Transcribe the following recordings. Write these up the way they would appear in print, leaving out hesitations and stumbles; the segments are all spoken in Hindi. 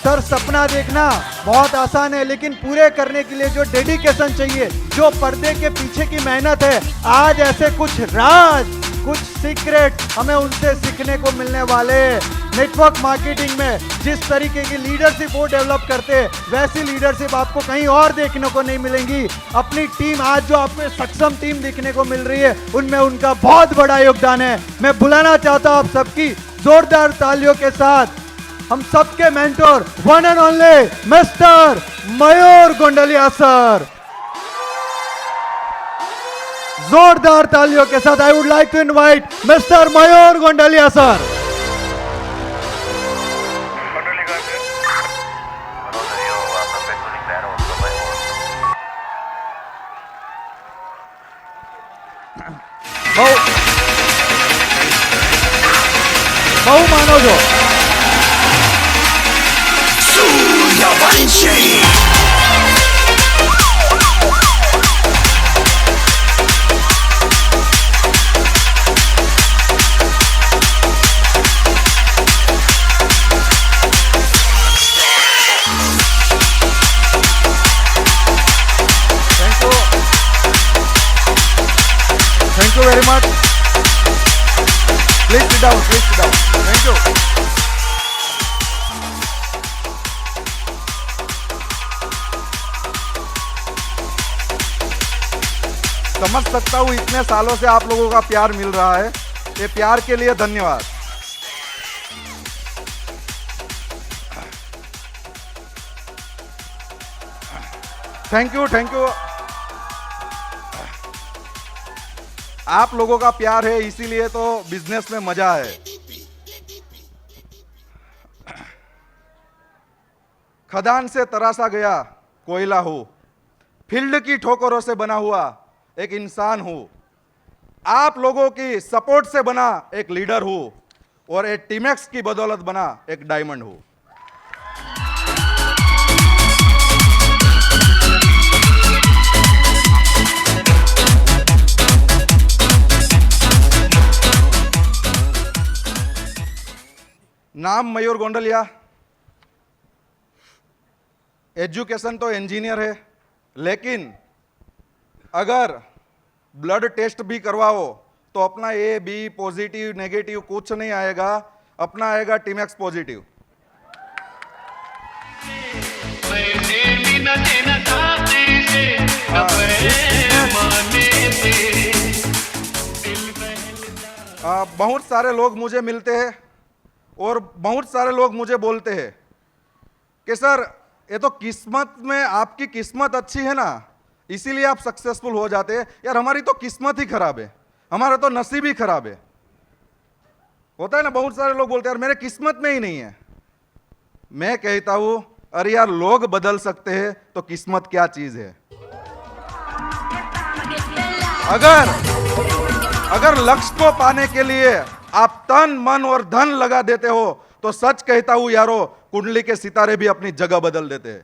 सर सपना देखना बहुत आसान है, लेकिन पूरे करने के लिए जो डेडिकेशन चाहिए, जो पर्दे के पीछे की मेहनत है, आज ऐसे कुछ राज, कुछ सीक्रेट हमें उनसे सीखने को मिलने वाले। नेटवर्क मार्केटिंग में जिस तरीके की लीडरशिप वो डेवलप करते हैं, वैसी लीडरशिप आपको कहीं और देखने को नहीं मिलेंगी। अपनी टीम, आज जो आपको सक्षम टीम देखने को मिल रही है, उनमें उनका बहुत बड़ा योगदान है। मैं बुलाना चाहता हूं आप सबकी जोरदार तालियों के साथ हम सबके mentor, one and only Mr Mayur Gondaliya sir. जोरदार तालियों के साथ I would like to invite Mr Mayur Gondaliya sir. बहु मानो जो Thank you very much. Please sit down, please sit down. Thank you. समझ सकता हूँ इतने सालों से आप लोगों का प्यार मिल रहा है, ये प्यार के लिए धन्यवाद। Thank you, thank you. आप लोगों का प्यार है, इसीलिए तो बिजनेस में मजा है। खदान से तराशा गया कोयला हूं, फील्ड की ठोकरों से बना हुआ एक इंसान हूं, आप लोगों की सपोर्ट से बना एक लीडर हूं, और एक टीमैक्स की बदौलत बना एक डायमंड हूं। नाम मयूर गोंडलिया, एजुकेशन तो इंजीनियर है, लेकिन अगर ब्लड टेस्ट भी करवाओ तो अपना ए बी पॉजिटिव नेगेटिव कुछ नहीं आएगा, अपना आएगा टीमैक्स पॉजिटिव। बहुत सारे लोग मुझे मिलते हैं और बहुत सारे लोग मुझे बोलते हैं कि सर ये तो किस्मत में, आपकी किस्मत अच्छी है ना, इसीलिए आप सक्सेसफुल हो जाते हैं। यार हमारी तो किस्मत ही खराब है, हमारा तो नसीब ही खराब है। होता है ना, बहुत सारे लोग बोलते हैं यार मेरे किस्मत में ही नहीं है। मैं कहता हूं अरे यार लोग बदल सकते हैं तो किस्मत क्या चीज है। अगर लक्ष्य को पाने के लिए आप तन मन और धन लगा देते हो तो सच कहता हूं यारो, कुंडली के सितारे भी अपनी जगह बदल देते हैं।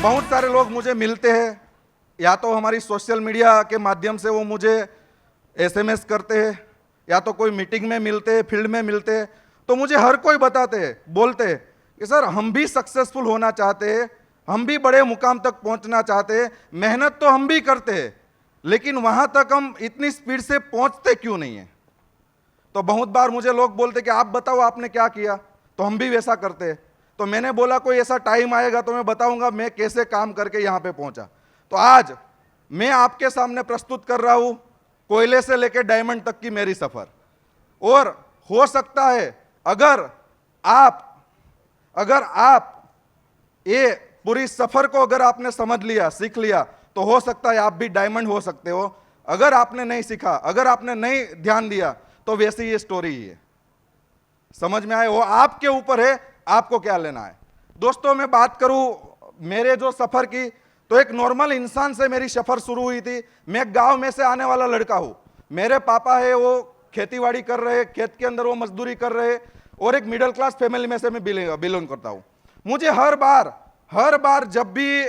बहुत सारे लोग मुझे मिलते हैं, या तो हमारी सोशल मीडिया के माध्यम से वो मुझे एसएमएस करते हैं, या तो कोई मीटिंग में मिलते हैं, फील्ड में मिलते हैं, तो मुझे हर कोई बताते हैं, बोलते हैं कि सर हम भी सक्सेसफुल होना चाहते हैं, हम भी बड़े मुकाम तक पहुंचना चाहते हैं, मेहनत तो हम भी करते हैं, लेकिन वहां तक हम इतनी स्पीड से पहुंचते क्यों नहीं है। तो बहुत बार मुझे लोग बोलते कि आप बताओ आपने क्या किया, तो हम भी वैसा करते हैं। तो मैंने बोला कोई ऐसा टाइम आएगा तो मैं बताऊंगा मैं कैसे काम करके यहां पे पहुंचा। तो आज मैं आपके सामने प्रस्तुत कर रहा हूं कोयले से लेकर डायमंड तक की मेरी सफर। और हो सकता है अगर आप ये पूरी सफर को अगर आपने समझ लिया, सीख लिया, तो हो सकता है आप भी डायमंड हो सकते हो। अगर आपने नहीं सीखा, अगर आपने नहीं ध्यान दिया, तो वैसी ये स्टोरी ही है। समझ में आए? वो आपके ऊपर है, आपको क्या लेना है। दोस्तों मैं बात करूं मेरे जो सफर की, तो एक नॉर्मल इंसान से मेरी सफर शुरू हुई थी। मैं गांव में से आने वाला लड़का हूं। मेरे पापा है वो खेतीबाड़ी कर रहे, खेत के अंदर वो मजदूरी कर रहे, और एक मिडिल क्लास फैमिली में से मैं बिलोंग करता हूं। मुझे हर बार जब भी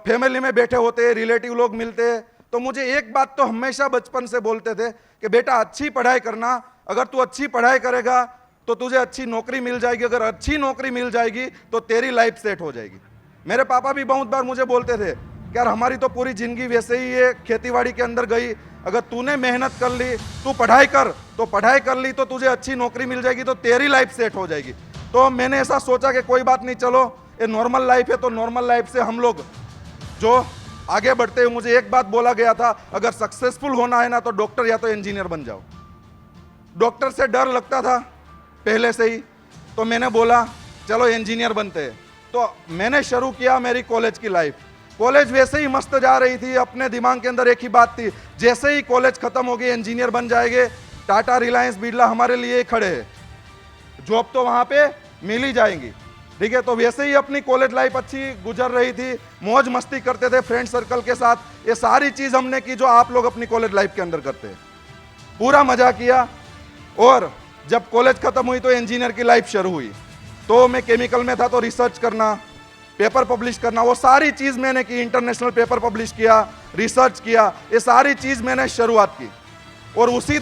फैमिली में बैठे होते, रिलेटिव लोग मिलते, तो मुझे एक बात तो हमेशा बचपन से बोलते थे कि बेटा अच्छी पढ़ाई करना, अगर तू अच्छी पढ़ाई करेगा तो तुझे अच्छी नौकरी मिल जाएगी, अगर अच्छी नौकरी मिल जाएगी तो तेरी लाइफ सेट हो जाएगी। मेरे पापा भी बहुत बार मुझे बोलते थे कि यार हमारी तो पूरी जिंदगी वैसे ही है, खेतीबाड़ी के अंदर गई, अगर तूने मेहनत कर ली, तू पढ़ाई कर, तो पढ़ाई कर ली तो तुझे अच्छी नौकरी मिल जाएगी, तो तेरी लाइफ सेट हो जाएगी। तो मैंने ऐसा सोचा कि कोई बात नहीं, चलो ये नॉर्मल लाइफ है, तो नॉर्मल लाइफ से हम लोग जो आगे बढ़ते हैं। मुझे एक बात बोला गया था, अगर सक्सेसफुल होना है ना तो डॉक्टर या तो इंजीनियर बन जाओ। डॉक्टर से डर लगता था पहले से ही, तो मैंने बोला चलो इंजीनियर बनते हैं। तो मैंने शुरू किया मेरी कॉलेज की लाइफ। कॉलेज वैसे ही मस्त जा रही थी, अपने दिमाग के अंदर एक ही बात थी, जैसे ही कॉलेज खत्म हो गई इंजीनियर बन जाएंगे, टाटा रिलायंस बिरला हमारे लिए खड़े हैं, जॉब तो वहां पे मिल ही जाएंगी, ठीक है। तो वैसे ही अपनी कॉलेज लाइफ अच्छी गुजर रही थी, मौज मस्ती करते थे फ्रेंड सर्कल के साथ। ये सारी चीज हमने की जो आप लोग अपनी कॉलेज लाइफ के अंदर करते हैं, पूरा मजा किया। और जब कॉलेज खत्म हुई तो इंजीनियर की लाइफ शुरू हुई। तो मैं केमिकल में था, तो रिसर्च करना, पेपर पब्लिश करना, वो सारी चीज मैंने की। इंटरनेशनल पेपर पब्लिश किया, रिसर्च किया, ये सारी चीज मैंने शुरुआत की। और उसी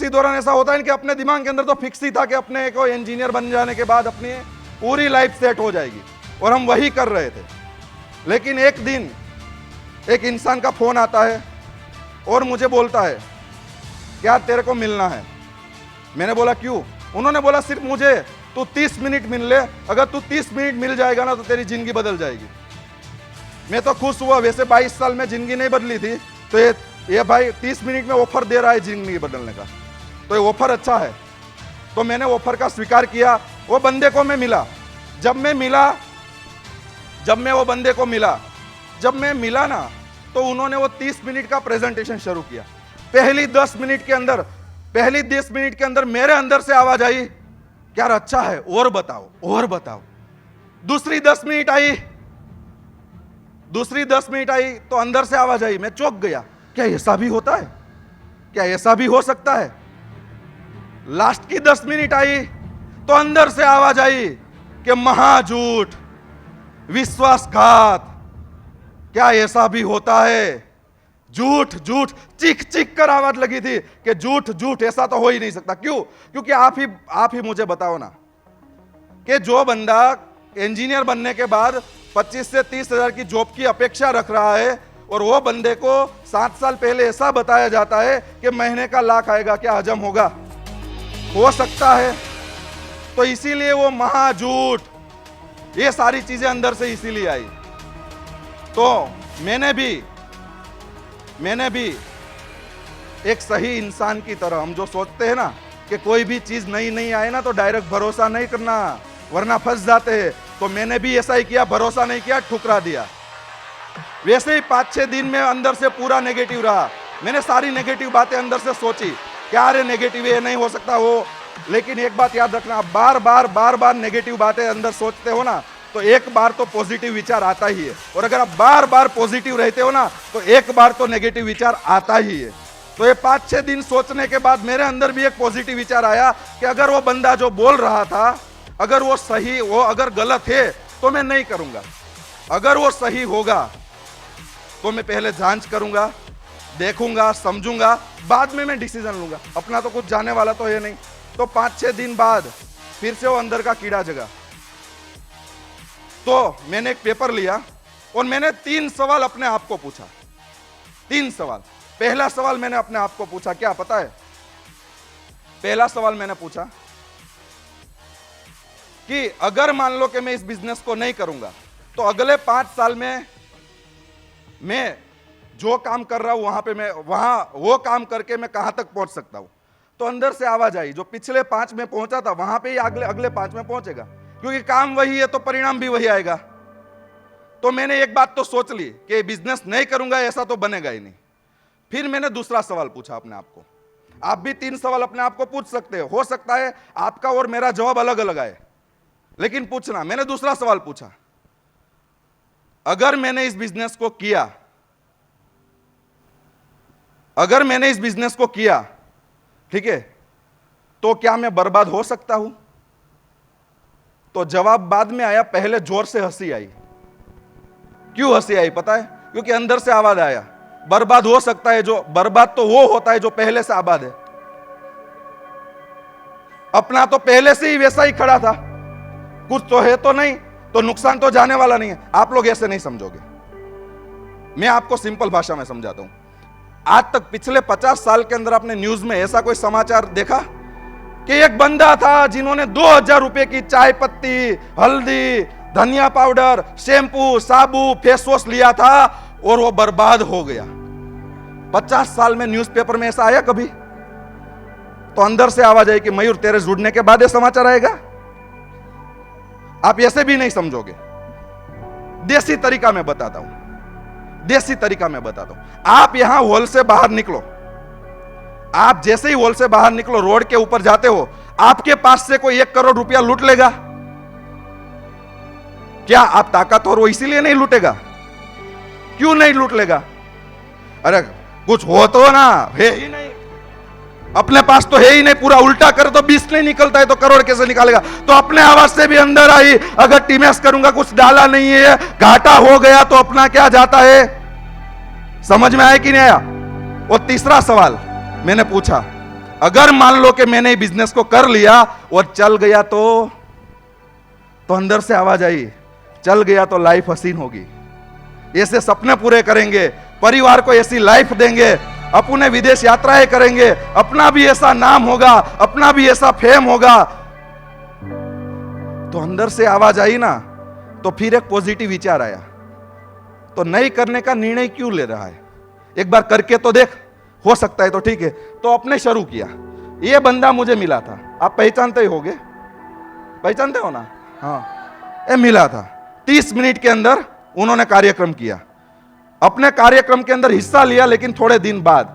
दौरान ऐसा होता है कि अपने दिमाग के अंदर तो फिक्स ही था कि अपने को इंजीनियर बन जाने के बाद अपनी पूरी लाइफ सेट हो जाएगी, और हम वही कर रहे थे। लेकिन एक दिन एक इंसान का फोन आता है और मुझे बोलता है क्या तेरे को मिलना है। मैंने बोला क्यों? उन्होंने बोला सिर्फ मुझे तू 30 मिनट मिल ले, अगर तू 30 मिनट मिल जाएगा ना तो तेरी जिंदगी बदल जाएगी। मैं तो खुश हुआ, वैसे 22 साल में जिंदगी नहीं बदली थी, तो ये भाई 30 मिनट में ऑफर दे रहा है जिंदगी बदलने का, तो ये ऑफर अच्छा है। तो मैंने ऑफर का स्वीकार किया। वो बंदे को मैं मिला, जब मैं मिला ना, तो उन्होंने वो 30 मिनट का प्रेजेंटेशन शुरू किया। पहली 10 मिनट के अंदर मेरे अंदर से आवाज आई, यार अच्छा है, और बताओ। दूसरी 10 मिनट आई तो अंदर से आवाज आई, मैं चौंक गया, क्या ऐसा भी होता है, क्या ऐसा भी हो सकता है। लास्ट की 10 मिनट आई तो अंदर से आवाज आई कि महाझूठ, विश्वासघात, क्या ऐसा भी होता है। झूठ चीख कर आवाज लगी थी कि झूठ, ऐसा तो हो ही नहीं सकता। क्यों? क्योंकि आप ही मुझे बताओ ना कि जो बंदा इंजीनियर बनने के बाद 25 से 30 हजार की जॉब की अपेक्षा रख रहा है, और वो बंदे को 7 साल पहले ऐसा बताया जाता है कि महीने का लाख आएगा, क्या हजम होगा? हो सकता है। तो इसीलिए वो महाझूठ, ये सारी चीजें अंदर से इसीलिए आई। तो मैंने भी एक सही इंसान की तरह, हम जो सोचते हैं ना कि कोई भी चीज नई आए ना तो डायरेक्ट भरोसा नहीं करना वरना फंस जाते हैं, तो मैंने भी ऐसा ही किया, भरोसा नहीं किया, ठुकरा दिया। वैसे ही 5-6 दिन में अंदर से पूरा नेगेटिव रहा। मैंने सारी नेगेटिव बातें अंदर से सोची, क्या रे नेगेटिव ये नहीं हो सकता वो। लेकिन एक बात याद रखना, बार नेगेटिव बातें अंदर सोचते हो ना तो एक बार तो पॉजिटिव विचार आता ही है, और अगर आप बार पॉजिटिव रहते हो ना तो एक बार तो नेगेटिव विचार आता ही है। तो ये 5-6 दिन सोचने के बाद मेरे अंदर भी एक पॉजिटिव विचार आया कि अगर वो बंदा जो बोल रहा था, अगर वो सही, वो अगर गलत है तो मैं नहीं करूंगा, अगर वो सही होगा तो मैं पहले जांच करूंगा, देखूंगा, समझूंगा, बाद में मैं डिसीजन लूंगा। अपना तो कुछ जाने वाला तो है नहीं। तो 5-6 दिन बाद फिर से वो अंदर का कीड़ा जगा। तो मैंने एक पेपर लिया और मैंने 3 सवाल अपने आप को पूछा। 3 सवाल। पहला सवाल मैंने अपने आप को पूछा, क्या पता है? पहला सवाल मैंने पूछा कि अगर मान लो कि मैं इस बिजनेस को नहीं करूंगा तो अगले 5 साल में मैं जो काम कर रहा हूं वहां वो काम करके मैं कहां तक पहुंच सकता हूं। तो अंदर से आवाज आई, जो पिछले 5 में पहुंचा था वहां पे ही अगले 5 में पहुंचेगा, क्योंकि काम वही है तो परिणाम भी वही आएगा। तो मैंने एक बात तो सोच ली कि बिजनेस नहीं करूंगा ऐसा तो बनेगा ही नहीं। फिर मैंने दूसरा सवाल पूछा अपने आप को। आप भी 3 सवाल अपने आप को पूछ सकते हो सकता है आपका और मेरा जवाब अलग अलग आए, लेकिन पूछना। मैंने दूसरा सवाल पूछा, अगर मैंने इस बिजनेस को किया, ठीक है, तो क्या मैं बर्बाद हो सकता हूं? तो जवाब बाद में आया, पहले जोर से हंसी आई। क्यों हंसी आई पता है? क्योंकि अंदर से आवाज आया। बर्बाद हो सकता है जो बर्बाद तो वो होता है जो पहले से आबाद है। अपना तो पहले से ही वैसा ही खड़ा था, कुछ तो है तो नहीं, तो नुकसान तो जाने वाला नहीं है। आप लोग ऐसे नहीं समझोगे। मैं आपको सिंपल भाषा में समझाता हूं। आज तक पिछले 50 साल के अंदर आपने न्यूज में ऐसा कोई समाचार देखा कि एक बंदा था जिन्होंने 2000 रुपए की चाय पत्ती, हल्दी, धनिया पाउडर, शैम्पू, साबु, फेस वॉश लिया था और वो बर्बाद हो गया? 50 साल में न्यूज़पेपर में ऐसा आया कभी? तो अंदर से आवाज आई कि मयूर तेरे जुड़ने के बाद ये समाचार आएगा। आप ऐसे भी नहीं समझोगे। देसी तरीका में बताता हूं, देसी तरीका में बताता हूं। आप यहां हॉल से बाहर निकलो, आप जैसे ही हॉल से बाहर निकलो, रोड के ऊपर जाते हो, आपके पास से कोई 1 करोड़ रुपया लूट लेगा क्या? आप ताकतवर हो इसीलिए नहीं लूटेगा? क्यों नहीं लूट लेगा? अरे कुछ हो तो ना, है ही नहीं, अपने पास तो है ही नहीं, पूरा उल्टा कर तो 20 नहीं निकलता है तो करोड़ कैसे निकालेगा? तो अपने आवाज से भी अंदर आई, अगर टीमएस करूंगा, कुछ डाला नहीं है, घाटा हो गया तो अपना क्या जाता है? समझ में आया कि नहीं आया? और तीसरा सवाल मैंने पूछा, अगर मान लो कि मैंने बिजनेस को कर लिया और चल गया तो अंदर से आवाज आई, चल गया तो लाइफ हसीन होगी, ऐसे सपने पूरे करेंगे, परिवार को ऐसी लाइफ देंगे, अपने विदेश यात्राएं करेंगे, अपना भी ऐसा नाम होगा, अपना भी ऐसा फेम होगा। तो अंदर से आवाज आई ना, तो फिर एक पॉजिटिव विचार आया, तो नहीं करने का निर्णय क्यों ले रहा है? एक बार करके तो देख, हो सकता है तो ठीक है। तो अपने शुरू किया। ये बंदा मुझे मिला था, आप पहचानते ही होगे, पहचानते हो ना? हाँ, ये मिला था। 30 मिनट के अंदर उन्होंने कार्यक्रम किया, अपने कार्यक्रम के अंदर हिस्सा लिया, लेकिन थोड़े दिन बाद,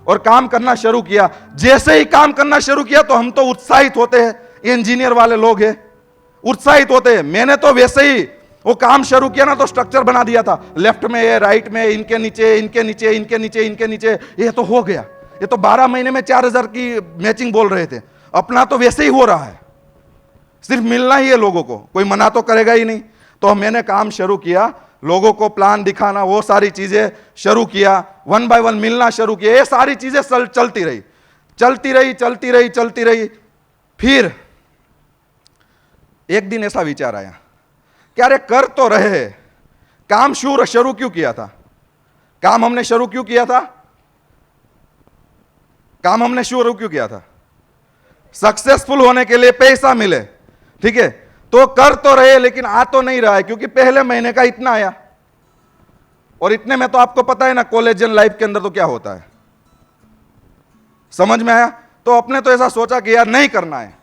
और काम करना शुरू किया। जैसे ही काम करना शुरू किया तो हम तो उत्साहित होते हैं, इंजीनियर वाले लोग हैं, उत्साहित होते हैं। मैंने तो वैसे ही वो काम शुरू किया ना, तो स्ट्रक्चर बना दिया था, लेफ्ट में ये, राइट में, इनके नीचे, इनके नीचे, इनके नीचे, इनके नीचे, ये तो हो गया। ये तो 12 महीने में 4000 की मैचिंग बोल रहे थे, अपना तो वैसे ही हो रहा है, सिर्फ मिलना ही है लोगों को, कोई मना तो करेगा ही नहीं। तो मैंने काम शुरू किया, लोगों को प्लान दिखाना, वो सारी चीजें शुरू किया, 1 बाय 1 मिलना शुरू किया, ये सारी चीजें चलती रही, चलती रही, चलती रही, चलती रही। फिर एक दिन ऐसा विचार आया कि अरे कर तो रहे, काम शुरू क्यों किया था? काम हमने शुरू क्यों किया था? काम हमने शुरू क्यों किया था? सक्सेसफुल होने के लिए, पैसा मिले, ठीक है, तो कर तो रहे, लेकिन आ तो नहीं रहा है, क्योंकि पहले महीने का इतना आया, और इतने में तो आपको पता है ना कॉलेजियन लाइफ के अंदर तो क्या होता है। समझ में आया? तो अपने तो ऐसा सोचा कि यार नहीं करना है।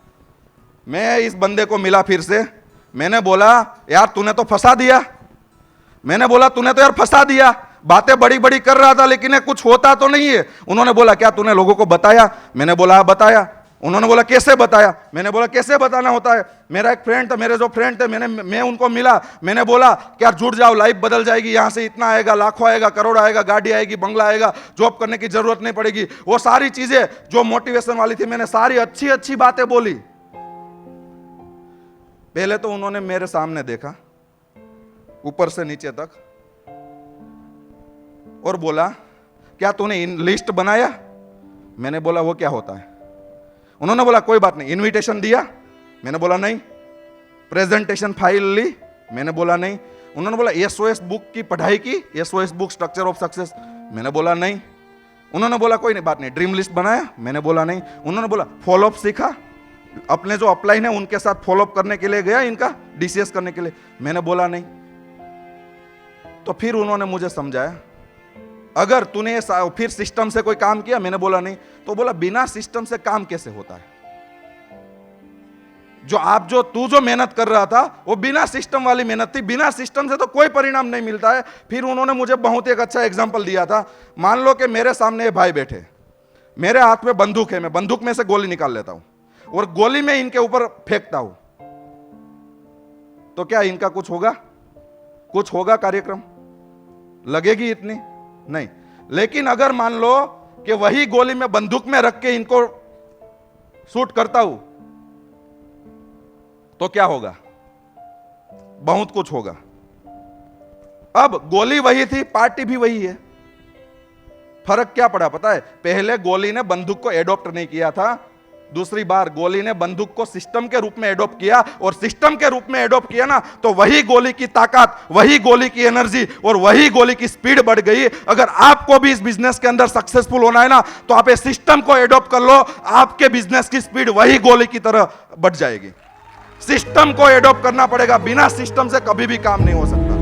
मैं इस बंदे को मिला फिर से, मैंने बोला यार तूने तो फंसा दिया, मैंने बोला तूने तो यार फंसा दिया, बातें बड़ी बड़ी कर रहा था लेकिन कुछ होता तो नहीं है। उन्होंने बोला क्या तूने लोगों को बताया? मैंने बोला बताया। उन्होंने बोला कैसे बताया? मैंने बोला कैसे बताना होता है, मेरा एक फ्रेंड था, मेरे जो फ्रेंड थे, मैं उनको मिला, मैंने बोला क्या जुड़ जाओ, लाइफ बदल जाएगी, यहां से इतना आएगा, लाखों आएगा, करोड़ आएगा, गाड़ी आएगी, बंगला आएगा, जॉब करने की जरूरत नहीं पड़ेगी। वो सारी चीजें जो मोटिवेशन वाली थी, मैंने सारी अच्छी अच्छी बातें बोली। पहले तो उन्होंने मेरे सामने देखा ऊपर से नीचे तक और बोला क्या तूने लिस्ट बनाया? मैंने बोला वो क्या होता है? उन्होंने बोला कोई बात नहीं। इनविटेशन दिया? मैंने बोला नहीं। प्रेजेंटेशन फाइल ली? मैंने बोला नहीं। उन्होंने बोला एसओएस बुक की पढ़ाई की, SOS book structure of success? मैंने बोला नहीं। उन्होंने बोला कोई नहीं बात नहीं। ड्रीम लिस्ट बनाया? मैंने बोला नहीं। उन्होंने बोला फॉलोअप सीखा? अपने जो अपलाइन है उनके साथ फॉलोअप करने के लिए गया, इनका डीसीएस करने के लिए? मैंने बोला नहीं। तो फिर उन्होंने मुझे समझाया अगर तूने फिर सिस्टम से कोई काम किया? मैंने बोला नहीं। तो बोला बिना सिस्टम से काम कैसे होता है? तू जो मेहनत कर रहा था वो बिना सिस्टम वाली मेहनत थी, बिना सिस्टम से तो कोई परिणाम नहीं मिलता है। फिर उन्होंने मुझे बहुत एक अच्छा एग्जांपल दिया था। मान लो कि मेरे सामने ये भाई बैठे, मेरे हाथ में बंदूक है, मैं बंदूक में से गोली निकाल लेता हूं और गोली में इनके ऊपर फेंकता हूं, तो क्या इनका कुछ होगा? कुछ होगा? कार्यक्रम लगेगी इतनी? नहीं। लेकिन अगर मान लो कि वही गोली में बंदूक में रख के इनको शूट करता हूं तो क्या होगा? बहुत कुछ होगा। अब गोली वही थी, पार्टी भी वही है। फर्क क्या पड़ा पता है? पहले गोली ने बंदूक को एडॉप्ट नहीं किया था, दूसरी बार गोली ने बंदूक को सिस्टम के रूप में एडॉप्ट किया, और सिस्टम के रूप में एडॉप्ट किया ना, तो वही गोली की ताकत, वही गोली की एनर्जी और वही गोली की स्पीड बढ़ गई। अगर आपको भी इस बिजनेस के अंदर सक्सेसफुल होना है ना, तो आप इस सिस्टम को एडॉप्ट कर लो, आपके बिजनेस की स्पीड वही गोली की तरह बढ़ जाएगी। सिस्टम को एडॉप्ट करना पड़ेगा, बिना सिस्टम से कभी भी काम नहीं हो सकता।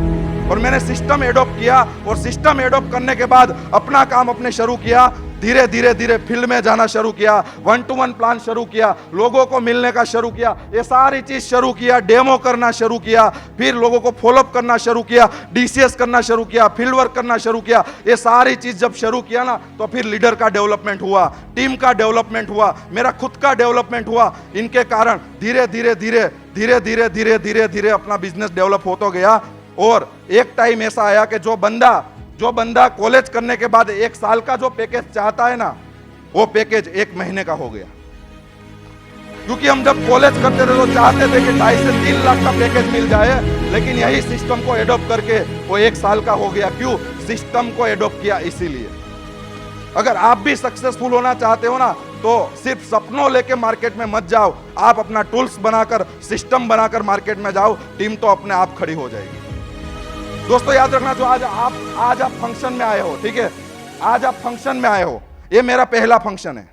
और मैंने सिस्टम एडॉप्ट किया, और सिस्टम एडॉप्ट करने के बाद अपना काम अपने शुरू किया। धीरे धीरे धीरे फील्ड में जाना शुरू किया, 1-to-1 प्लान शुरू किया, लोगों को मिलने का शुरू किया, ये सारी चीज शुरू किया, डेमो करना शुरू किया, फिर लोगों को फॉलोअप करना शुरू किया, डीसीएस करना शुरू किया, फील्ड वर्क करना शुरू किया। ये सारी चीज जब शुरू किया ना, तो फिर लीडर का डेवलपमेंट हुआ, टीम का डेवलपमेंट हुआ, मेरा खुद का डेवलपमेंट हुआ। इनके कारण धीरे धीरे धीरे धीरे धीरे धीरे धीरे धीरे अपना बिजनेस डेवलप होता गया। और एक टाइम ऐसा आया कि जो बंदा कॉलेज करने के बाद 1 साल का जो पैकेज चाहता है ना, वो पैकेज 1 महीने का हो गया। क्योंकि हम जब कॉलेज करते थे तो चाहते थे कि 2.5 से 3 लाख का पैकेज मिल जाए, लेकिन यही सिस्टम को एडॉप्ट करके वो 1 साल का हो गया। क्यों? सिस्टम को एडॉप्ट किया इसीलिए। अगर आप भी सक्सेसफुल होना चाहते हो ना, तो सिर्फ सपनों लेके मार्केट में मत जाओ, आप अपना टूल्स बनाकर, सिस्टम बनाकर मार्केट में जाओ, टीम तो अपने आप खड़ी हो जाएगी। दोस्तों याद रखना, जो आज आप फंक्शन में आए हो, ठीक है, आज आप फंक्शन में आए हो, ये मेरा पहला फंक्शन है।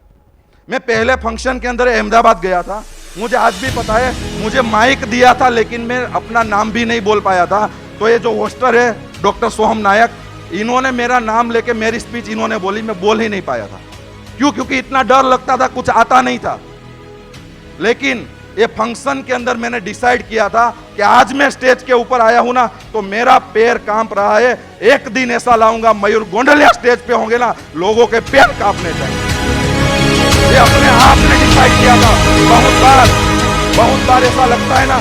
मैं पहले फंक्शन के अंदर अहमदाबाद गया था, मुझे आज भी पता है, मुझे माइक दिया था लेकिन मैं अपना नाम भी नहीं बोल पाया था। तो ये जो होस्टर है डॉक्टर सोहम नायक, इन्होंने मेरा नाम लेके मेरी स्पीच इन्होंने बोली, मैं बोल ही नहीं पाया था। क्यों? क्योंकि इतना डर लगता था, कुछ आता नहीं था। लेकिन ये फंक्शन के अंदर मैंने डिसाइड किया था कि आज मैं स्टेज के ऊपर आया हूं ना, तो मेरा पैर कांप रहा है। एक दिन ऐसा लाऊंगा, मयूर गोंडलिया स्टेज पे होंगे ना, लोगों के पैर कांपने चाहिए। ये अपने आप ने डिसाइड किया था। बहुत बार ऐसा लगता है ना,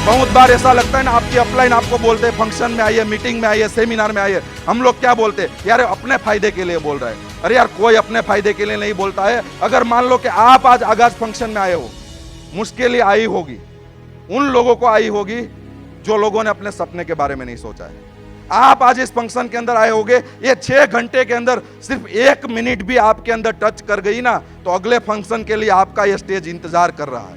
बहुत बार ऐसा लगता है ना, आपकी अपलाइन आपको बोलते हैं फंक्शन में आइए, मीटिंग में आइए, सेमिनार में आइए, हम लोग क्या बोलते हैं? यार अपने फायदे के लिए बोल रहा है। अरे यार कोई अपने फायदे के लिए नहीं बोलता है। अगर मान लो कि आप आज आगाज फंक्शन में आए हो, मुश्किल आई होगी उन लोगों को आई होगी जो लोगों ने अपने सपने के बारे में नहीं सोचा है। आप आज इस फंक्शन के अंदर आए होगे, ये 6 घंटे के अंदर सिर्फ 1 मिनट भी आपके अंदर टच कर गई ना, तो अगले फंक्शन के लिए आपका ये स्टेज इंतजार कर रहा है।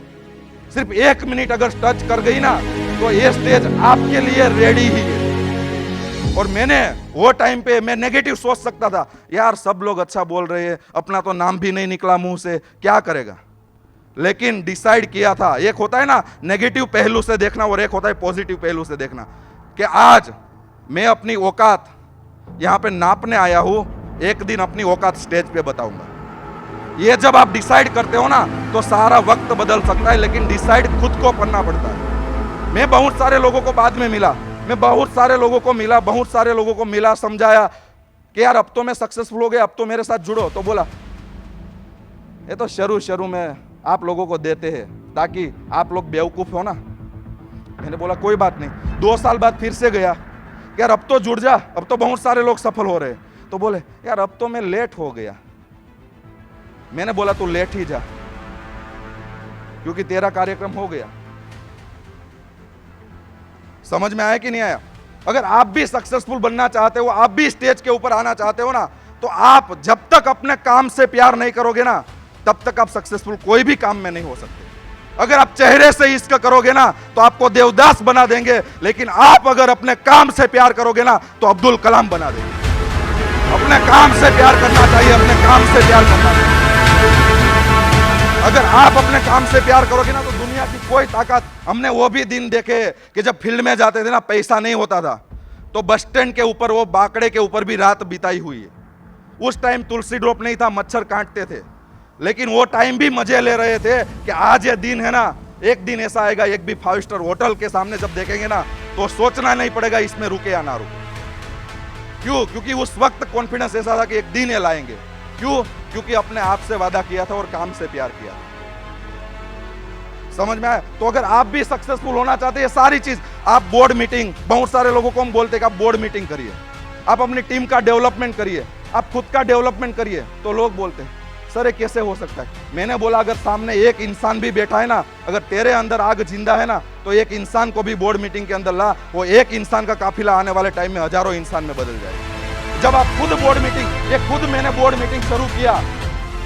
सिर्फ 1 मिनट अगर टच कर गई ना, तो ये स्टेज आपके लिए रेडी ही है। और मैंने वो टाइम पे मैं नेगेटिव सोच सकता था, यार सब लोग अच्छा बोल रहे हैं, अपना तो नाम भी नहीं निकला मुंह से, क्या करेगा। लेकिन डिसाइड किया था, एक होता है ना नेगेटिव पहलू से देखना और एक होता है पॉजिटिव पहलू से देखना, कि आज मैं अपनी औकात यहां पे नापने आया हूं, एक दिन अपनी औकात स्टेज पे बताऊंगा। ये जब आप डिसाइड करते हो ना, तो सारा वक्त बदल सकता है, लेकिन डिसाइड खुद को करना पड़ता है। मैं बहुत सारे लोगों को बाद में मिला, बहुत सारे लोगों को मिला, समझाया कि यार अब तो मैं सक्सेसफुल हो गया, अब तो मेरे साथ जुड़ो। तो बोला ये तो शुरू में आप लोगों को देते हैं ताकि आप लोग बेवकूफ हो ना। मैंने बोला कोई बात नहीं। 2 साल बाद फिर से गया, यार अब तो जुड़ जा, अब तो बहुत सारे लोग सफल हो रहे। तो बोले यार अब तो मैं लेट हो गया। मैंने बोला तू लेट ही जा, क्योंकि तेरा कार्यक्रम हो गया। समझ में आया कि नहीं आया? अगर आप भी सक्सेसफुल बनना चाहते हो, आप भी स्टेज के ऊपर आना चाहते हो ना, तो आप जब तक अपने काम से प्यार नहीं करोगे ना, तब तक आप सक्सेसफुल कोई भी काम में नहीं हो सकते। अगर आप चेहरे से इश्क करोगे ना, तो आपको देवदास बना देंगे, लेकिन आप अगर अपने काम से प्यार करोगे ना, तो अब्दुल कलाम बना देंगे। अपने काम से प्यार करना चाहिए, अपने काम से प्यार करना चाहिए। अगर आप अपने काम से प्यार करोगे ना, तो दुनिया की कोई ताकत। हमने वो भी दिन देखे कि जब फील्ड में जाते थे ना, पैसा नहीं होता था, तो बस स्टैंड के ऊपर, वो बाकड़े के ऊपर भी रात बिताई हुई है। उस टाइम तुलसी ड्रॉप नहीं था, मच्छर काटते थे, लेकिन वो टाइम भी मजे ले रहे थे कि आज ये दिन है ना, एक दिन ऐसा आएगा, एक भी 5 स्टार होटल के सामने जब देखेंगे ना, तो सोचना नहीं पड़ेगा इसमें रुके या ना रुके। क्यों? क्योंकि उस वक्त कॉन्फिडेंस ऐसा था कि एक दिन ये लाएंगे। क्यों? क्योंकि अपने आप से वादा किया था और काम से प्यार किया था। समझ में आया? तो अगर आप भी सक्सेसफुल होना चाहते हैं, ये सारी चीज, आप बोर्ड मीटिंग, बहुत सारे लोगों को हम बोलते हैं कि आप बोर्ड मीटिंग करिए, आप अपनी टीम का डेवलपमेंट करिए, आप खुद का डेवलपमेंट करिए। तो लोग बोलते हैं सर ये कैसे हो सकता है? मैंने बोला अगर सामने एक इंसान भी बैठा है ना, अगर तेरे अंदर आग जिंदा है ना, तो एक इंसान को भी बोर्ड मीटिंग के अंदर ला, वो एक इंसान का काफिला आने वाले टाइम में हजारों इंसान में बदल जाएगा। जब आप खुद बोर्ड मीटिंग, ये खुद मैंने बोर्ड मीटिंग शुरू किया,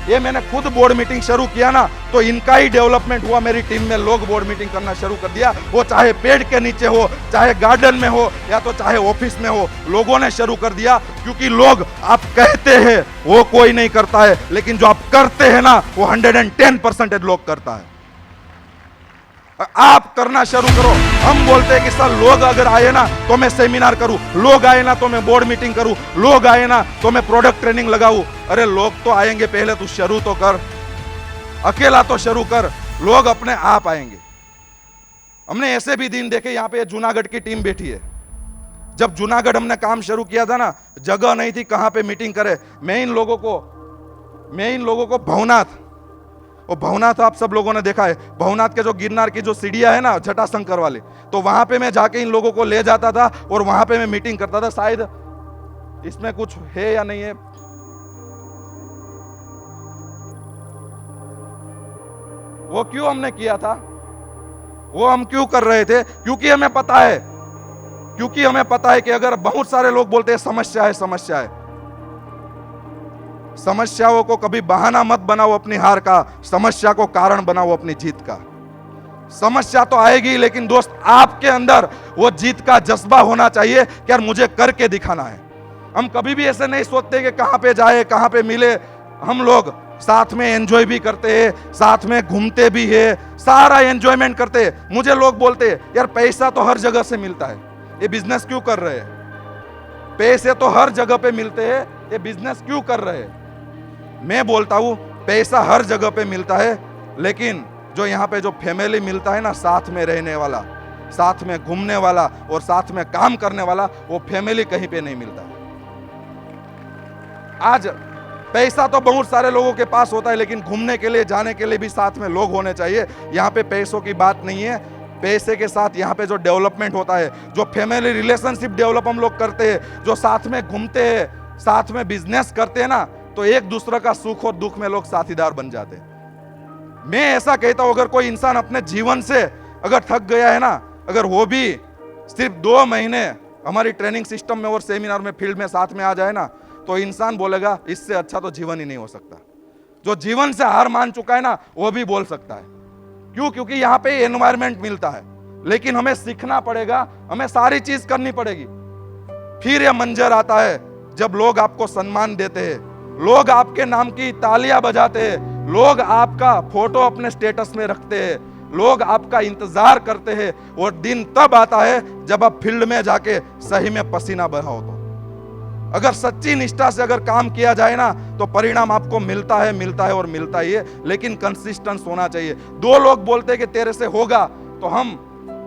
ये मैंने खुद बोर्ड मीटिंग शुरू किया ना, तो इनका ही डेवलपमेंट हुआ। मेरी टीम में लोग बोर्ड मीटिंग करना शुरू कर दिया, वो चाहे पेड़ के नीचे हो, चाहे गार्डन में हो, या तो चाहे ऑफिस में हो, लोगों ने शुरू कर दिया। क्योंकि लोग आप कहते हैं वो कोई नहीं करता है, लेकिन जो आप करते हैं ना वो 110% लोग करता है। आप करना शुरू करो। हम बोलते हैं कि सर लोग अगर आए ना तो मैं सेमिनार करूं, लोग आए ना तो मैं बोर्ड मीटिंग करूं, लोग आए ना तो मैं प्रोडक्ट ट्रेनिंग लगाऊं। अरे लोग तो आएंगे, पहले तू शुरू तो कर, अकेला तो शुरू कर, लोग अपने आप आएंगे। हमने ऐसे भी दिन देखे, यहां पे जूनागढ़ की टीम बैठी है। जब जूनागढ़ हमने काम शुरू किया था ना, जगह नहीं थी कहां पे मीटिंग करे। मैं इन लोगों को भवनाथ, वो भवनाथ आप सब लोगों ने देखा है, भवनाथ के जो गिरनार की जो सीढ़ियां है ना जटाशंकर वाली, तो वहां पे मैं जाके इन लोगों को ले जाता था और वहां पे मैं मीटिंग करता था। शायद इसमें कुछ है या नहीं है, वो क्यों हमने किया था, वो हम क्यों कर रहे थे? क्योंकि हमें पता है कि अगर बहुत सारे लोग बोलते हैं समस्या है, समस्याओं को कभी बहाना मत बनाओ अपनी हार का, समस्या को कारण बनाओ अपनी जीत का। समस्या तो आएगी, लेकिन दोस्त आपके अंदर वो जीत का जज्बा होना चाहिए कि यार मुझे करके दिखाना है। हम कभी भी ऐसे नहीं सोचते कि कहां पे जाए, कहां पे मिले। हम लोग साथ में एंजॉय भी करते हैं, साथ में घूमते भी है, सारा एंजॉयमेंट करते हैं। मुझे लोग बोलते हैं यार पैसा तो हर जगह से मिलता है, ये बिजनेस क्यों कर रहे हैं? पैसे तो हर जगह पे मिलते हैं, ये बिजनेस क्यों कर रहे हैं? मैं बोलता हूं पैसा हर जगह पे मिलता है, लेकिन जो यहाँ पे जो फैमिली मिलता है ना, साथ में रहने वाला, साथ में घूमने वाला और साथ में काम करने वाला, वो फैमिली कहीं पे नहीं मिलता। आज पैसा तो बहुत सारे लोगों के पास होता है, लेकिन घूमने के लिए, जाने के लिए भी साथ में लोग होने चाहिए। यहाँ पे पैसों की बात नहीं है, पैसे के साथ यहाँ पे जो डेवलपमेंट होता है, जो फैमिली रिलेशनशिप डेवलप हम लोग करते हैं, जो साथ में घूमते हैं, साथ में बिजनेस करते हैं ना, तो एक दूसरे का सुख और दुख में लोग साथीदार बन जाते हैं। मैं ऐसा कहता हूं अगर कोई इंसान अपने जीवन से अगर थक गया है ना, अगर वो भी सिर्फ 2 महीने हमारी ट्रेनिंग सिस्टम में और सेमिनार में, फील्ड में साथ में आ जाए ना, तो इंसान बोलेगा इससे अच्छा तो जीवन ही नहीं हो सकता। जो जीवन से हार मान चुका है ना, वो भी बोल सकता है। क्यों? क्योंकि यहाँ पे एनवायरमेंट मिलता है, लेकिन हमें सीखना पड़ेगा, हमें सारी चीज करनी पड़ेगी। फिर यह मंजर आता है जब लोग आपको सम्मान देते हैं, लोग आपके नाम की तालियां बजाते हैं, लोग आपका फोटो अपने स्टेटस में रखते हैं, लोग आपका इंतजार करते हैं। और दिन तब आता है जब आप फील्ड में जाके सही में पसीना बहाओ। तो अगर सच्ची निष्ठा से अगर काम किया जाए ना, तो परिणाम आपको मिलता है और मिलता ही है, लेकिन कंसिस्टेंस होना चाहिए। 2 लोग बोलते हैं कि तेरे से होगा, तो हम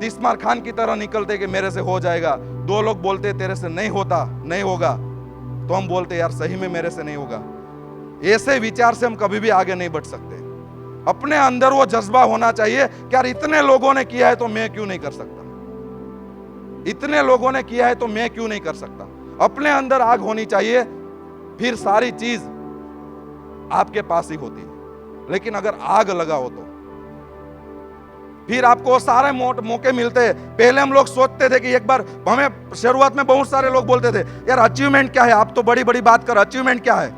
तिस्मार खान की तरह निकलते कि मेरे से हो जाएगा। 2 लोग बोलते तेरे से नहीं होगा, तो हम बोलते यार सही में मेरे से नहीं होगा। ऐसे विचार से हम कभी भी आगे नहीं बढ़ सकते। अपने अंदर वो जज्बा होना चाहिए कि यार इतने लोगों ने किया है तो मैं क्यों नहीं कर सकता, इतने लोगों ने किया है तो मैं क्यों नहीं कर सकता। अपने अंदर आग होनी चाहिए, फिर सारी चीज आपके पास ही होती है। लेकिन अगर आग लगा हो तो फिर आपको सारे मौके मिलते हैं। पहले हम लोग सोचते थे कि एक बार, हमें शुरुआत में बहुत सारे लोग बोलते थे यार अचीवमेंट क्या है, आप तो बड़ी बड़ी बात कर, अचीवमेंट क्या है।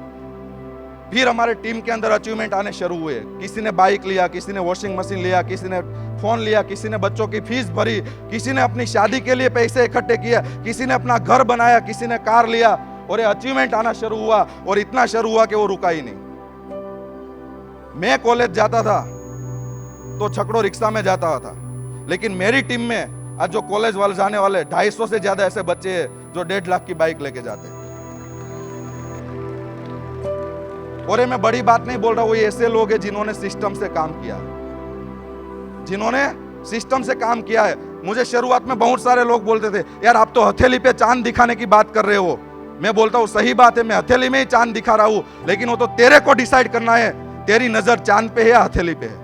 फिर हमारे टीम के अंदर अचीवमेंट आने शुरू हुए। किसी ने बाइक लिया, किसी ने वॉशिंग मशीन लिया, किसी ने फोन लिया, किसी ने बच्चों की फीस भरी, किसी ने अपनी शादी के लिए पैसे इकट्ठे किए, किसी ने अपना घर बनाया, किसी ने कार लिया, और ये अचीवमेंट आना शुरू हुआ। और इतना शुरू हुआ कि वो रुका ही नहीं। मैं कॉलेज जाता था तो छकड़ों रिक्शा में जाता था, लेकिन मेरी टीम में आज जो कॉलेज वाले जाने वाले 250 से ज्यादा ऐसे बच्चे हैं जो 1.5 लाख की बाइक लेके जाते हैं। और ये मैं बड़ी बात नहीं बोल रहा हूं, ये ऐसे लोग हैं जिन्होंने सिस्टम से काम किया, है। मुझे शुरुआत में बहुत सारे लोग बोलते थे यार आप तो हथेली पे चांद दिखाने की बात कर रहे हो। मैं बोलता हूं सही बात है, मैं हथेली में ही चांद दिखा रहा हूं, लेकिन वो तो तेरे को डिसाइड करना है, तेरी नजर चांद पे है या हथेली पे है,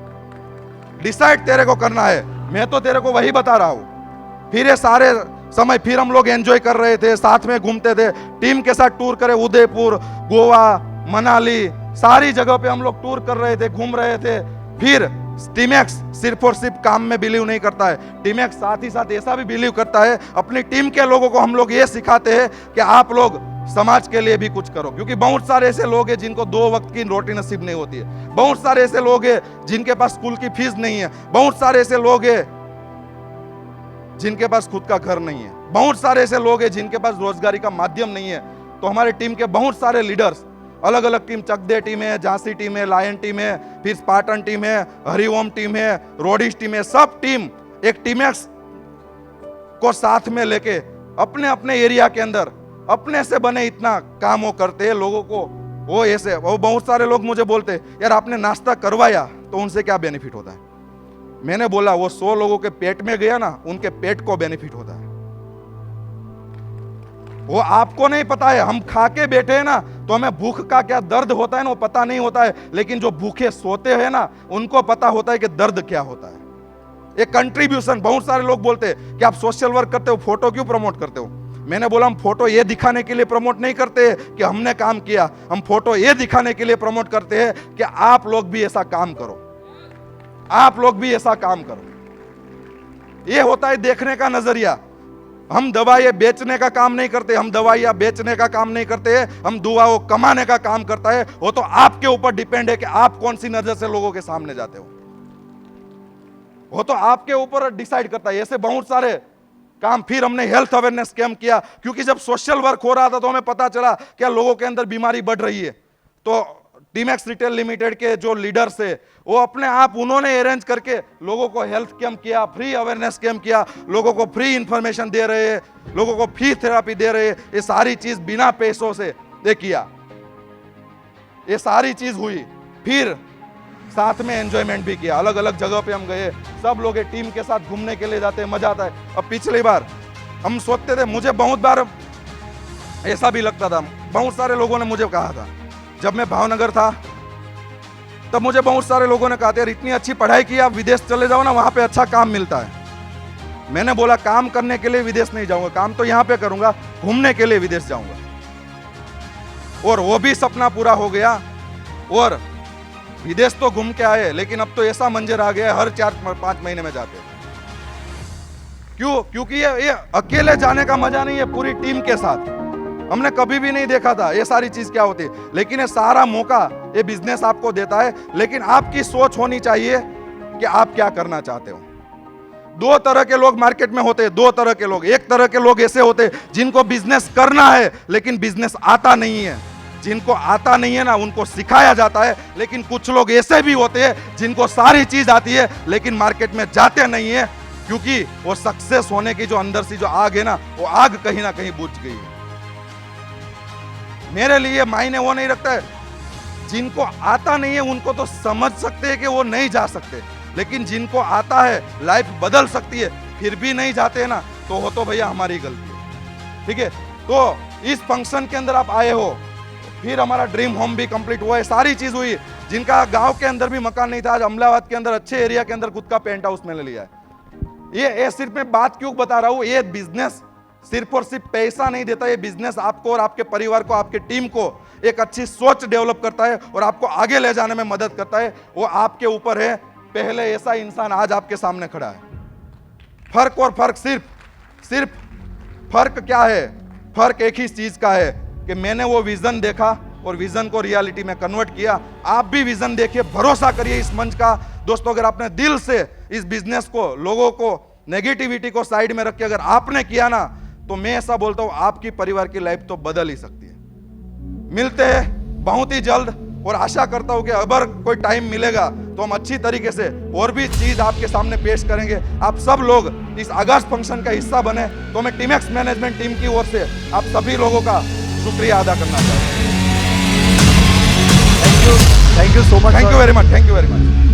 डिसाइड तेरे को करना है। मैं तो तेरे को वही बता रहा हूं। फिर ये सारे समय फिर हम लोग एंजॉय कर रहे थे, साथ में घूमते थे, टीम के साथ टूर करे, उदयपुर, गोवा, मनाली, सारी जगह पे हम लोग टूर कर रहे थे, घूम रहे थे। फिर टीमैक्स सिर्फ और सिर्फ काम में बिलीव नहीं करता है, टीमैक्स साथ ही साथ ऐसा भी बिलीव करता है, अपनी टीम के लोगों को हम लोग ये सिखाते हैं कि आप लोग समाज के लिए भी कुछ करो। क्योंकि बहुत सारे ऐसे लोग हैं जिनको 2 वक्त की रोटी नसीब नहीं होती है, बहुत सारे ऐसे लोग हैं जिनके पास स्कूल की फीस नहीं है, बहुत सारे ऐसे लोग हैं जिनके पास खुद का घर नहीं है, बहुत सारे ऐसे लोग हैं जिनके पास रोजगारी का माध्यम नहीं है। तो हमारे टीम के बहुत सारे लीडर्स, अलग अलग टीम, चकदे टीम है, झांसी टीम है, लायन टीम है, फिर स्पार्टन टीम है, हरिओम टीम है, रोडिश टीम है, सब टीम एक टीमैक्स को साथ में लेके अपने अपने एरिया के अंदर अपने से बने इतना काम वो करते हैं लोगों को। वो ऐसे वो बहुत सारे लोग मुझे बोलते यार आपने नाश्ता करवाया तो उनसे क्या बेनिफिट होता है। मैंने बोला वो 100 लोगों के पेट में गया ना, उनके पेट को बेनिफिट होता है। वो आपको नहीं पता है, हम खा के बैठे हैं ना तो हमें भूख का क्या दर्द होता है ना वो पता नहीं होता है, लेकिन जो भूखे सोते हैं ना उनको पता होता है कि दर्द क्या होता है। एक कंट्रीब्यूशन, बहुत सारे लोग बोलते हैं कि आप सोशल वर्क करते हो, फोटो क्यों प्रमोट करते हो। मैंने बोला हम फोटो ये दिखाने के लिए प्रमोट नहीं करते कि हमने काम किया, हम फोटो ये दिखाने के लिए प्रमोट करते हैं कि आप लोग भी ऐसा काम करो, आप लोग भी ऐसा काम करो। ये होता है देखने का नजरिया। हम दवाइयाँ बेचने का काम नहीं करते, हम दवाइयाँ बेचने का काम नहीं करते, हम दुआओं कमाने का काम करता है। वो तो आपके ऊपर डिपेंड है कि आप कौन सी नजर से लोगों के सामने जाते हो, वो तो आपके ऊपर डिसाइड करता है। ऐसे बहुत सारे काम। फिर हमने हेल्थ अवेयरनेस कैंप किया, क्योंकि जब सोशल वर्क हो रहा था तो हमें पता चला क्या लोगों के अंदर बीमारी बढ़ रही है। तो टीमैक्स रिटेल लिमिटेड के जो लीडर्स है वो अपने आप उन्होंने अरेंज करके लोगों को हेल्थ कैंप किया, फ्री अवेयरनेस कैंप किया, लोगों को फ्री इंफॉर्मेशन दे रहे हैं, लोगों को फ्री थेरेपी दे रहे हैं। ये सारी चीज बिना पैसों से ये किया, ये सारी चीज हुई। फिर साथ में एंजॉयमेंट भी किया, अलग अलग जगह पे हम गए, सब लोग टीम के साथ घूमने के लिए जाते हैं, मजा आता है। अब पिछली बार हम सोचते थे, मुझे बहुत बार ऐसा भी लगता था, बहुत सारे लोगों ने मुझे कहा था, जब मैं भावनगर था तब मुझे बहुत सारे लोगों ने कहा था यार इतनी अच्छी पढ़ाई की, आप विदेश चले जाओ ना, वहां पे अच्छा काम मिलता है। मैंने बोला काम करने के लिए विदेश नहीं जाऊंगा, काम तो यहां पे करूंगा, घूमने के लिए विदेश जाऊंगा। और वो भी सपना पूरा हो गया और विदेश तो घूम के आए, लेकिन अब तो ऐसा मंजर आ गया हर 4-5 महीने में जाते। क्यों? क्योंकि ये अकेले जाने का मजा नहीं है, पूरी टीम के साथ। हमने कभी भी नहीं देखा था ये सारी चीज क्या होती है, लेकिन ये सारा मौका ये बिजनेस आपको देता है। लेकिन आपकी सोच होनी चाहिए कि आप क्या करना चाहते हो। 2 तरह के लोग मार्केट में होते हैं, 2 तरह के लोग। एक तरह के लोग ऐसे होते हैं जिनको बिजनेस करना है लेकिन बिजनेस आता नहीं है, जिनको आता नहीं है ना उनको सिखाया जाता है। लेकिन कुछ लोग ऐसे भी होते हैं जिनको सारी चीज आती है लेकिन मार्केट में जाते नहीं है, क्योंकि वो सक्सेस होने की जो अंदर से जो आग है ना, वो आग कहीं ना कहीं बुझ गई है। मेरे लिए मायने वो नहीं रखता है, जिनको आता नहीं है उनको तो समझ सकते हैं कि वो नहीं जा सकते, लेकिन जिनको आता है लाइफ बदल सकती है फिर भी नहीं जाते हैं ना, तो हो तो भैया हमारी गलती है। ठीक है, तो इस फंक्शन के अंदर आप आए हो, फिर हमारा ड्रीम होम भी कंप्लीट हुआ है, सारी चीज हुई। जिनका गांव के अंदर भी मकान नहीं था, आज अमलाबाद के अंदर अच्छे एरिया के अंदर खुद का पेंट हाउस मैंने लिया है। ये सिर्फ मैं बात क्यों बता रहा हूं, ये बिजनेस सिर्फ और सिर्फ पैसा नहीं देता, ये बिजनेस आपको और आपके परिवार को, आपके टीम को एक अच्छी सोच डेवलप करता है और आपको आगे ले जाने में मदद करता है। वो आपके ऊपर है। पहले ऐसा इंसान आज आपके सामने खड़ा है। फर्क और फर्क सिर्फ फर्क क्या है? फर्क एक ही चीज का है कि मैंने वो विजन देखा और विजन को रियलिटी में कन्वर्ट किया। आप भी विजन देखिए, भरोसा करिए इस मंच का। दोस्तों, अगर आपने दिल से इस बिजनेस को, लोगों को, नेगेटिविटी को साइड में रख के अगर आपने किया ना, तो मैं ऐसा बोलता हूं आपकी परिवार की लाइफ तो बदल ही सकती है। मिलते हैं बहुत ही जल्द और आशा करता हूं कि अगर कोई टाइम मिलेगा तो हम अच्छी तरीके से और भी चीज आपके सामने पेश करेंगे। आप सब लोग इस अगस्त फंक्शन का हिस्सा बने, तो मैं टीमैक्स मैनेजमेंट टीम की ओर से आप सभी लोगों का शुक्रिया अदा करना चाहता हूं। Thank you so much. Thank you very much.